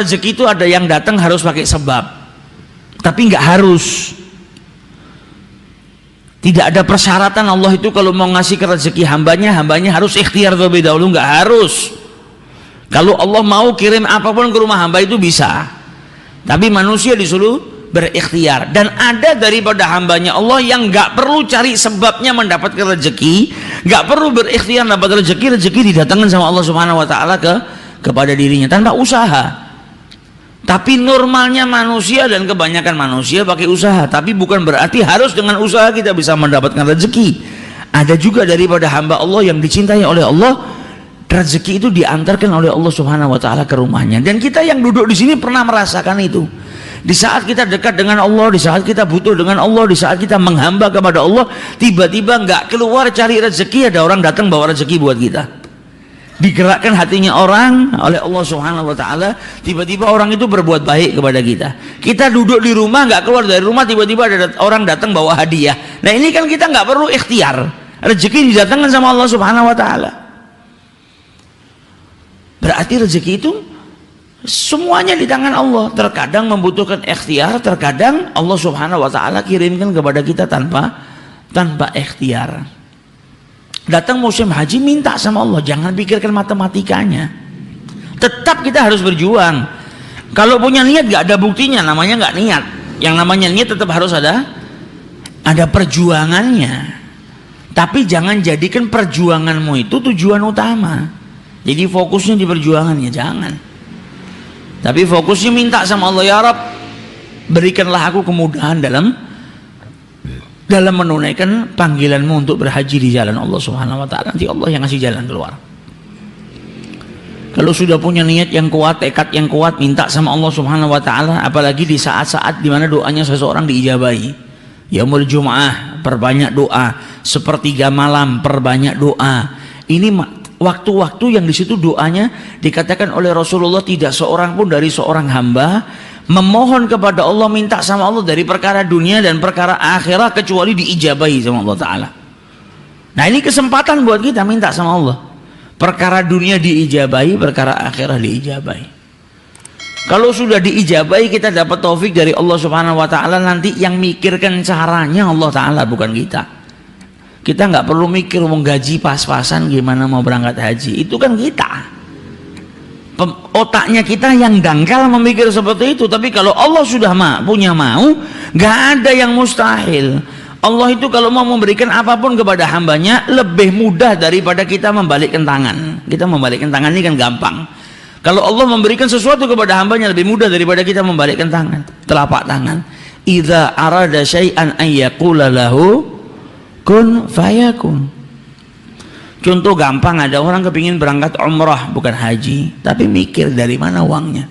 rezeki itu ada yang datang harus pakai sebab, tapi nggak harus. Tidak ada persyaratan Allah itu kalau mau ngasih ke rezeki hambanya harus ikhtiar terlebih dahulu, nggak harus. Kalau Allah mau kirim apapun ke rumah hamba itu bisa, tapi manusia disuruh berikhtiar. Dan ada daripada hambanya Allah yang nggak perlu cari sebabnya mendapatkan rezeki, nggak perlu berikhtiar dapat rezeki didatangkan sama Allah Subhanahu Wa Taala kepada dirinya tanpa usaha. Tapi normalnya manusia dan kebanyakan manusia pakai usaha, tapi bukan berarti harus dengan usaha kita bisa mendapatkan rezeki. Ada juga daripada hamba Allah yang dicintai oleh Allah, rezeki itu diantarkan oleh Allah Subhanahu Wa Taala ke rumahnya. Dan kita yang duduk di sini pernah merasakan itu. Di saat kita dekat dengan Allah, di saat kita butuh dengan Allah, di saat kita menghamba kepada Allah, tiba-tiba nggak keluar cari rezeki, ada orang datang bawa rezeki buat kita. Digerakkan hatinya orang oleh Allah Subhanahu Wa Taala, tiba-tiba orang itu berbuat baik kepada kita. Kita duduk di rumah, nggak keluar dari rumah, tiba-tiba ada orang datang bawa hadiah. Nah ini kan kita nggak perlu ikhtiar, rezeki didatangkan sama Allah Subhanahu Wa Taala. Berarti rezeki itu semuanya di tangan Allah. Terkadang membutuhkan ikhtiar, terkadang Allah Subhanahu Wa Taala kirimkan kepada kita tanpa ikhtiar. Datang musim haji, minta sama Allah, jangan pikirkan matematikanya. Tetap kita harus berjuang. Kalau punya niat gak ada buktinya, namanya gak niat. Yang namanya niat tetap harus ada perjuangannya. Tapi jangan jadikan perjuanganmu itu tujuan utama. Jadi fokusnya di perjuangannya, jangan. Tapi fokusnya minta sama Allah, ya Rabb, berikanlah aku kemudahan dalam menunaikan panggilanmu untuk berhaji di jalan Allah Subhanahu Wa Taala. Nanti Allah yang ngasih jalan keluar. Kalau sudah punya niat yang kuat, tekad yang kuat, minta sama Allah Subhanahu Wa Taala, apalagi di saat-saat dimana doanya seseorang diijabahi. Yaumul Jum'ah, perbanyak doa. Sepertiga malam, perbanyak doa. Ini waktu-waktu yang di situ doanya dikatakan oleh Rasulullah, tidak seorang pun dari seorang hamba memohon kepada Allah, minta sama Allah dari perkara dunia dan perkara akhirat kecuali diijabahi sama Allah Ta'ala. Nah ini kesempatan buat kita minta sama Allah, perkara dunia diijabahi, perkara akhirat diijabahi. Kalau sudah diijabahi, kita dapat taufik dari Allah Subhanahu Wa Ta'ala. Nanti yang mikirkan caranya Allah Ta'ala, bukan kita. Kita nggak perlu mikir mau gaji pas-pasan gimana mau berangkat haji, itu kan kita. Otaknya kita yang dangkal memikir seperti itu. Tapi kalau Allah sudah punya mau, nggak ada yang mustahil. Allah itu kalau mau memberikan apapun kepada hambanya lebih mudah daripada kita membalikkan tangan. Kita membalikkan tangan ini kan gampang. Kalau Allah memberikan sesuatu kepada hambanya lebih mudah daripada kita membalikkan tangan, telapak tangan. Idza arada syai'an ayyaqula lahu kun fayakun. Contoh gampang, ada orang kepingin berangkat umrah bukan haji, tapi mikir dari mana uangnya,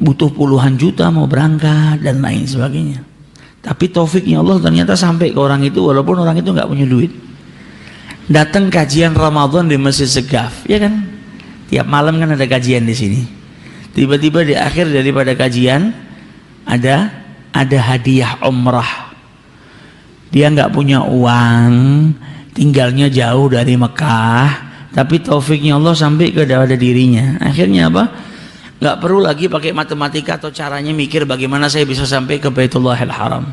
butuh puluhan juta mau berangkat dan lain sebagainya. Tapi taufiknya Allah ternyata sampai ke orang itu walaupun orang itu nggak punya duit. Datang kajian Ramadan di Masjid Segaf, ya kan? Tiap malam kan ada kajian di sini. Tiba-tiba di akhir daripada kajian ada hadiah umrah. Dia nggak punya uang, tinggalnya jauh dari Mekah, tapi taufiknya Allah sampai ke dirinya. Akhirnya apa? Nggak perlu lagi pakai matematika atau caranya mikir bagaimana saya bisa sampai ke Baitullahil Haram.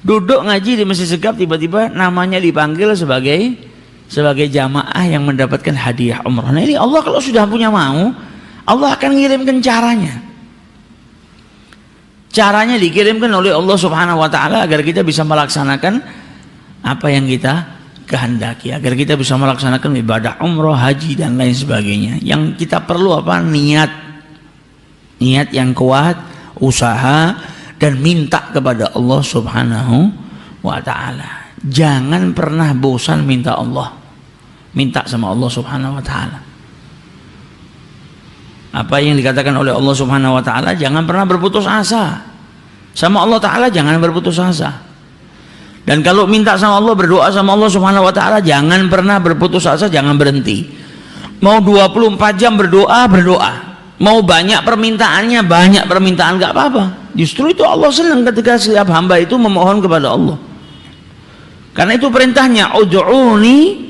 Duduk ngaji di Masjid Segaf, tiba-tiba namanya dipanggil sebagai jamaah yang mendapatkan hadiah umrah. Nah ini Allah kalau sudah punya mau, Allah akan ngirimkan caranya. Caranya dikirimkan oleh Allah Subhanahu Wa Taala agar kita bisa melaksanakan apa yang kita kehendaki, agar kita bisa melaksanakan ibadah umroh, haji dan lain sebagainya. Yang kita perlu apa? Niat yang kuat, usaha dan minta kepada Allah Subhanahu Wa Taala. Jangan pernah bosan minta sama Allah Subhanahu Wa Taala. Apa yang dikatakan oleh Allah Subhanahu Wa Taala, jangan pernah berputus asa sama Allah Taala, jangan berputus asa. Dan kalau minta sama Allah, berdoa sama Allah Subhanahu Wa Taala, jangan pernah berputus asa, jangan berhenti. Mau 24 jam berdoa, mau banyak permintaannya, banyak permintaan, gak apa-apa. Justru itu Allah senang ketika setiap hamba itu memohon kepada Allah. Karena itu perintahnya, ud'uni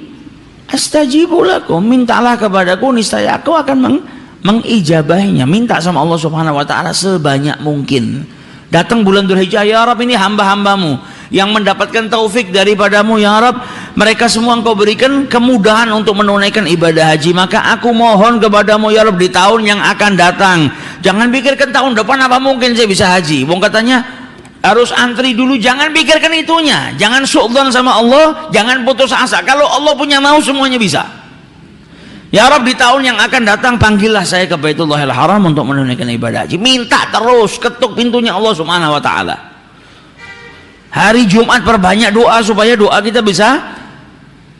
astajibu lakum, mintalah kepadaku niscaya aku akan mengijabahinya. Minta sama Allah Subhanahu wa taala sebanyak mungkin. Datang bulan Dzulhijjah, ya Rabb, ini hamba-hambamu yang mendapatkan taufik daripadamu, ya Rabb, mereka semua engkau berikan kemudahan untuk menunaikan ibadah haji, maka aku mohon kepadamu ya Rabb, di tahun yang akan datang, jangan pikirkan tahun depan apa mungkin saya bisa haji. Wong katanya harus antri dulu, jangan pikirkan itunya, jangan suudzon sama Allah, jangan putus asa. Kalau Allah punya mau, semuanya bisa. Ya Rabb, di tahun yang akan datang panggillah saya ke Baitullahil Haram untuk menunaikan ibadah haji. Minta terus, ketuk pintunya Allah Subhanahu wa taala. Hari Jumat perbanyak doa supaya doa kita bisa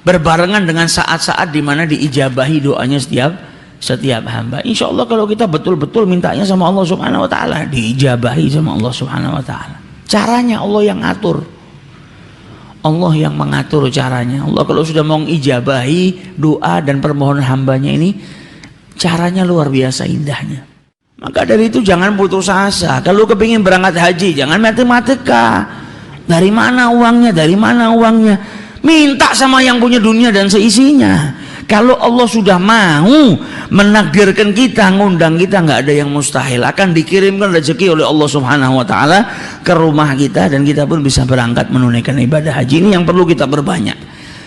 berbarengan dengan saat-saat di mana diijabahi doanya setiap hamba. Insya Allah kalau kita betul-betul mintanya sama Allah Subhanahu wa taala, diijabahi sama Allah Subhanahu wa taala. Caranya Allah yang atur. Allah yang mengatur caranya. Allah kalau sudah mau mengijabahi doa dan permohonan hambanya ini, caranya luar biasa indahnya. Maka dari itu jangan putus asa. Kalau kepingin berangkat haji, jangan matematika. Dari mana uangnya? Dari mana uangnya? Minta sama yang punya dunia dan seisinya. Kalau Allah sudah mau menakdirkan kita, ngundang kita, nggak ada yang mustahil. Akan dikirimkan rezeki oleh Allah Subhanahu wa taala ke rumah kita dan kita pun bisa berangkat menunaikan ibadah haji. Ini yang perlu kita perbanyak.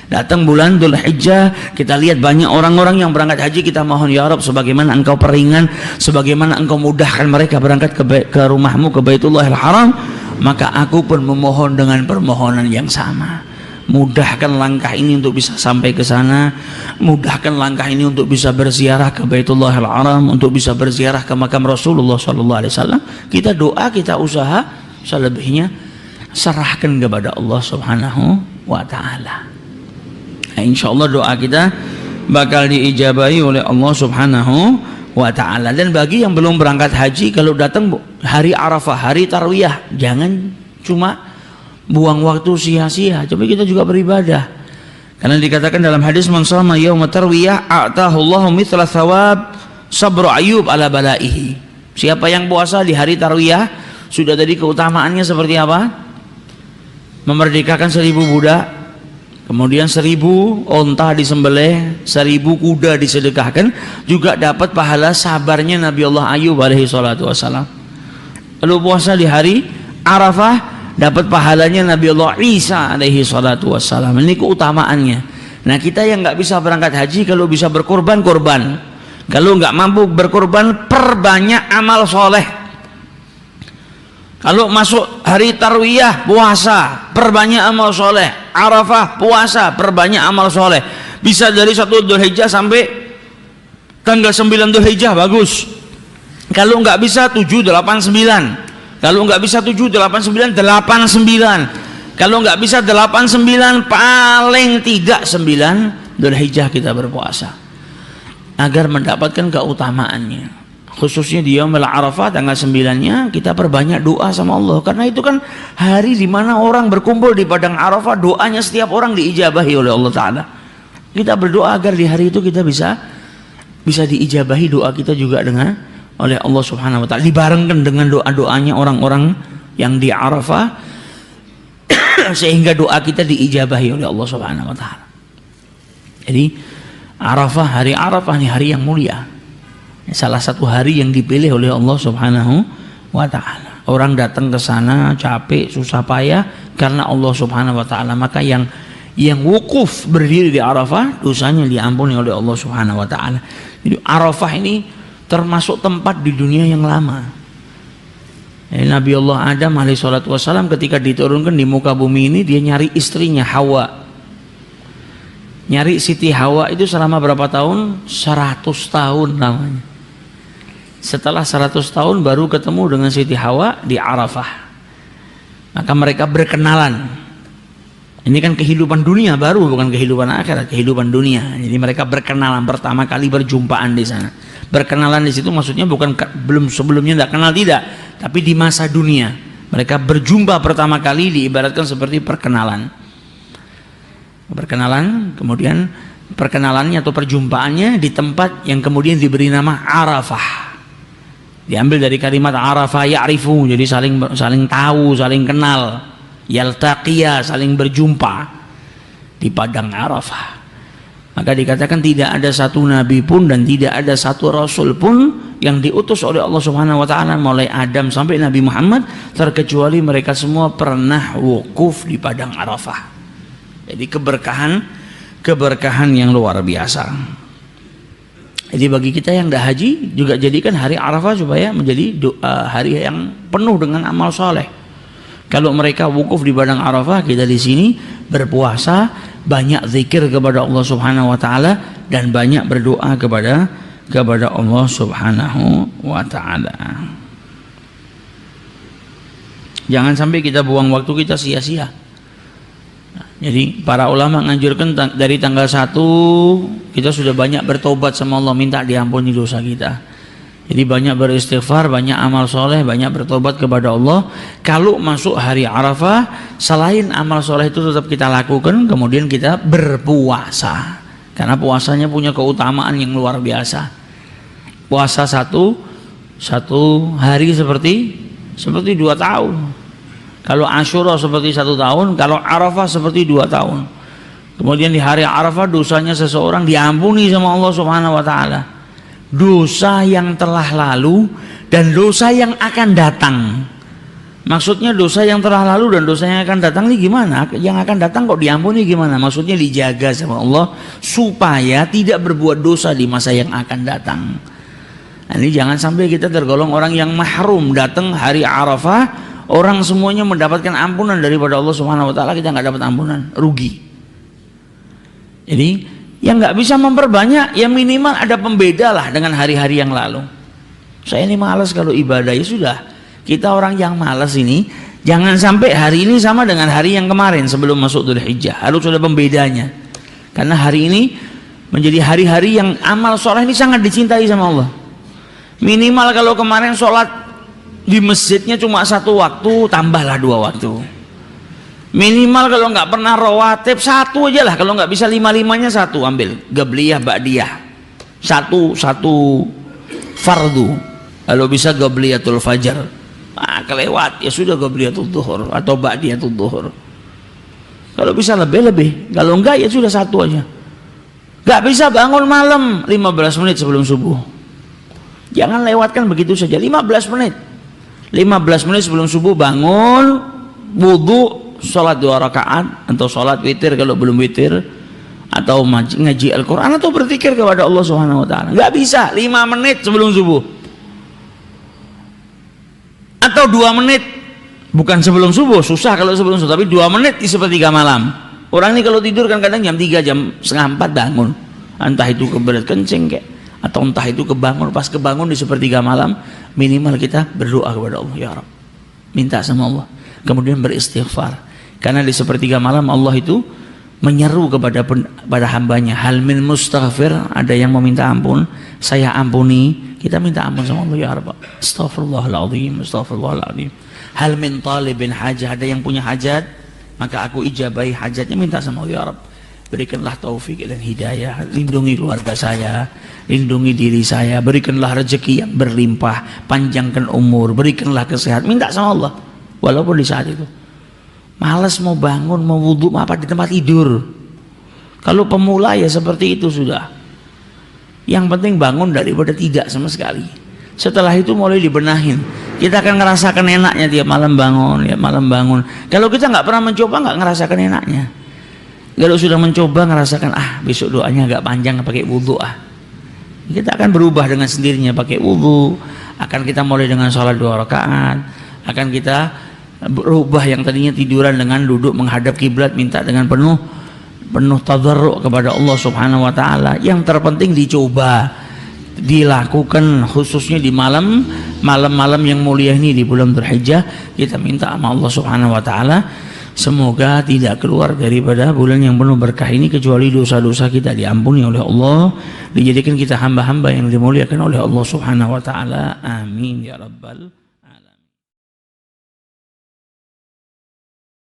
Datang bulan Dzulhijjah, kita lihat banyak orang-orang yang berangkat haji, kita mohon ya Rabb, sebagaimana engkau peringan, sebagaimana engkau mudahkan mereka berangkat ke rumahmu, ke Baitullahil Haram, maka aku pun memohon dengan permohonan yang sama. Mudahkan langkah ini untuk bisa sampai ke sana, mudahkan langkah ini untuk bisa berziarah ke Baitullahil Haram, untuk bisa berziarah ke makam Rasulullah SAW. Kita doa, kita usaha, selebihnya serahkan kepada Allah Subhanahu wa taala. Nah, insya Allah doa kita bakal diijabahi oleh Allah Subhanahu wa taala. Dan bagi yang belum berangkat haji, kalau datang hari Arafah, hari Tarwiyah, jangan cuma buang waktu sia-sia, coba kita juga beribadah. Karena dikatakan dalam hadis, man shama yauma tarwiyah a'tahu Allahu mithla thawab sabru Ayyub ala balaihi. Siapa yang puasa di hari Tarwiyah, sudah tadi keutamaannya seperti apa? Memerdekakan 1000 budak, kemudian 1000 onta disembelih, 1000 kuda disedekahkan, juga dapat pahala sabarnya Nabi Allah Ayyub alaihi salatu wassalam. Lalu puasa di hari Arafah, dapat pahalanya Nabi Allah Isa alaihi salatu wassalam. Ini keutamaannya. Nah, kita yang nggak bisa berangkat haji, kalau bisa berkorban, korban. Kalau nggak mampu berkorban, perbanyak amal soleh. Kalau masuk hari Tarwiyah, puasa, perbanyak amal soleh. Arafah, puasa, perbanyak amal soleh. Bisa dari 1 Dzulhijjah sampai tanggal 9 Dzulhijjah, bagus. Kalau nggak bisa 7, 8, 9. Kalau nggak bisa 7, 8, 9, 8, 9. Kalau nggak bisa 8, 9, paling tidak 9 Dzulhijjah kita berpuasa, agar mendapatkan keutamaannya. Khususnya di Yaumul Arafah tanggal 9-nya, kita perbanyak doa sama Allah. Karena itu kan hari di mana orang berkumpul di padang Arafah, doanya setiap orang diijabahi oleh Allah Ta'ala. Kita berdoa agar di hari itu kita bisa diijabahi doa kita juga dengan oleh Allah Subhanahu wa taala, dibarengkan dengan doa-doanya orang-orang yang di Arafah sehingga doa kita diijabahi oleh Allah Subhanahu wa taala. Jadi Arafah, hari Arafah ini hari yang mulia. Salah satu hari yang dipilih oleh Allah Subhanahu wa taala. Orang datang ke sana capek, susah payah karena Allah Subhanahu wa taala. Maka yang wukuf berdiri di Arafah, dosanya diampuni oleh Allah Subhanahu wa taala. Jadi Arafah ini termasuk tempat di dunia yang lama. Nabi Allah Adam alaihissalatu wassalam ketika diturunkan di muka bumi ini, dia nyari istrinya Hawa. Nyari Siti Hawa itu selama berapa tahun? 100 tahun namanya. Setelah 100 tahun baru ketemu dengan Siti Hawa di Arafah. Maka mereka berkenalan. Ini kan kehidupan dunia baru, bukan kehidupan akhirat, kehidupan dunia. Jadi mereka berkenalan pertama kali, berjumpaan di sana. Berkenalan di situ maksudnya bukan belum sebelumnya tidak kenal, tidak, tapi di masa dunia mereka berjumpa pertama kali, diibaratkan seperti perkenalan. Kemudian perkenalannya atau perjumpaannya di tempat yang kemudian diberi nama Arafah. Diambil dari kalimat Arafah ya'rifu, jadi saling tahu, saling kenal. Yaltaqiya, saling berjumpa di padang Arafah. Maka dikatakan tidak ada satu nabi pun dan tidak ada satu rasul pun yang diutus oleh Allah Subhanahu wa taala mulai Adam sampai Nabi Muhammad terkecuali mereka semua pernah wukuf di padang Arafah. Jadi keberkahan yang luar biasa. Jadi bagi kita yang dah haji juga jadikan hari Arafah supaya menjadi hari yang penuh dengan amal soleh. Kalau mereka wukuf di padang Arafah, kita di sini berpuasa, banyak zikir kepada Allah Subhanahu wa taala dan banyak berdoa kepada Allah Subhanahu wa taala. Jangan sampai kita buang waktu kita sia-sia. Jadi para ulama menganjurkan dari tanggal 1 kita sudah banyak bertobat sama Allah, minta diampuni dosa kita. Jadi banyak beristighfar, banyak amal soleh, banyak bertobat kepada Allah. Kalau masuk hari Arafah, selain amal soleh itu tetap kita lakukan, kemudian kita berpuasa. Karena puasanya punya keutamaan yang luar biasa. Puasa satu hari seperti 2 tahun. Kalau Asyura seperti 1 tahun, kalau Arafah seperti 2 tahun. Kemudian di hari Arafah dosanya seseorang diampuni sama Allah Subhanahu wa taala. Dosa yang telah lalu dan dosa yang akan datang. Maksudnya dosa yang telah lalu dan dosa yang akan datang ini gimana? Yang akan datang kok diampuni gimana? Maksudnya dijaga sama Allah supaya tidak berbuat dosa di masa yang akan datang. Nah, ini jangan sampai kita tergolong orang yang mahrum datang hari Arafah, orang semuanya mendapatkan ampunan daripada Allah Subhanahu wa taala, kita nggak dapat ampunan, rugi. Jadi yang nggak bisa memperbanyak, ya minimal ada pembeda lah dengan hari-hari yang lalu. Saya ini malas kalau ibadah, ya sudah. Kita orang yang malas ini, jangan sampai hari ini sama dengan hari yang kemarin sebelum masuk Dzulhijjah. Harus ada pembedanya. Karena hari ini menjadi hari-hari yang amal soleh ini sangat dicintai sama Allah. Minimal kalau kemarin sholat di masjidnya cuma 1 waktu, tambahlah 2 waktu. Minimal kalau nggak pernah rawatib 1 aja lah, kalau nggak bisa 5-5-nya 1 ambil, gabliyah ba'diyah 1 fardu, kalau bisa gabliyatul fajar. Kelewat ya sudah gabliyatul duhur atau ba'diyatul duhur. Kalau bisa lebih, kalau enggak ya sudah 1 aja. Nggak bisa bangun malam 15 menit sebelum subuh, jangan lewatkan begitu saja. 15 menit sebelum subuh bangun, wudu, sholat 2 rakaat atau sholat witir kalau belum witir, atau ngaji Al-Quran atau berzikir kepada Allah Subhanahu wa taala. Nggak bisa 5 menit sebelum subuh atau 2 menit, bukan sebelum subuh, susah kalau sebelum subuh, tapi 2 menit di sepertiga malam. Orang ini kalau tidur kan kadang jam 3, jam setengah 4 bangun, entah itu kebelet kencing kayak, atau entah itu kebangun, pas kebangun di sepertiga malam, minimal kita berdoa kepada Allah, ya Rabb, minta sama Allah, kemudian beristighfar. Karena di sepertiga malam Allah itu menyeru kepada hambanya, hal min mustaghfir, ada yang meminta ampun, saya ampuni. Kita minta ampun sama Allah, ya Rabb, astaghfirullahaladzim, astaghfirullahaladzim. Hal min talibin hajah, ada yang punya hajat, maka aku ijabahi hajatnya, minta sama Allah, ya Rabb, berikanlah taufik dan hidayah, lindungi keluarga saya, lindungi diri saya, berikanlah rezeki yang berlimpah, panjangkan umur, berikanlah kesehatan, minta sama Allah. Walaupun di saat itu malas mau bangun, mau wudhu, apa di tempat tidur. Kalau pemula ya seperti itu sudah. Yang penting bangun daripada tidak sama sekali. Setelah itu mulai dibenahin. Kita akan ngerasakan enaknya tiap malam bangun, ya malam bangun. Kalau kita nggak pernah mencoba, nggak ngerasakan enaknya. Kalau sudah mencoba ngerasakan, besok doanya agak panjang pakai wudhu, kita akan berubah dengan sendirinya pakai wudhu. Akan kita mulai dengan sholat 2 rakaat. Akan kita berubah yang tadinya tiduran dengan duduk menghadap kiblat, minta dengan penuh tadarruk kepada Allah Subhanahu wa taala. Yang terpenting dicoba, dilakukan khususnya di malam-malam yang mulia ini di bulan Dzulhijjah. Kita minta sama Allah Subhanahu wa taala semoga tidak keluar daripada bulan yang penuh berkah ini kecuali dosa-dosa kita diampuni oleh Allah, dijadikan kita hamba-hamba yang dimuliakan oleh Allah Subhanahu wa taala. Amin ya rabbal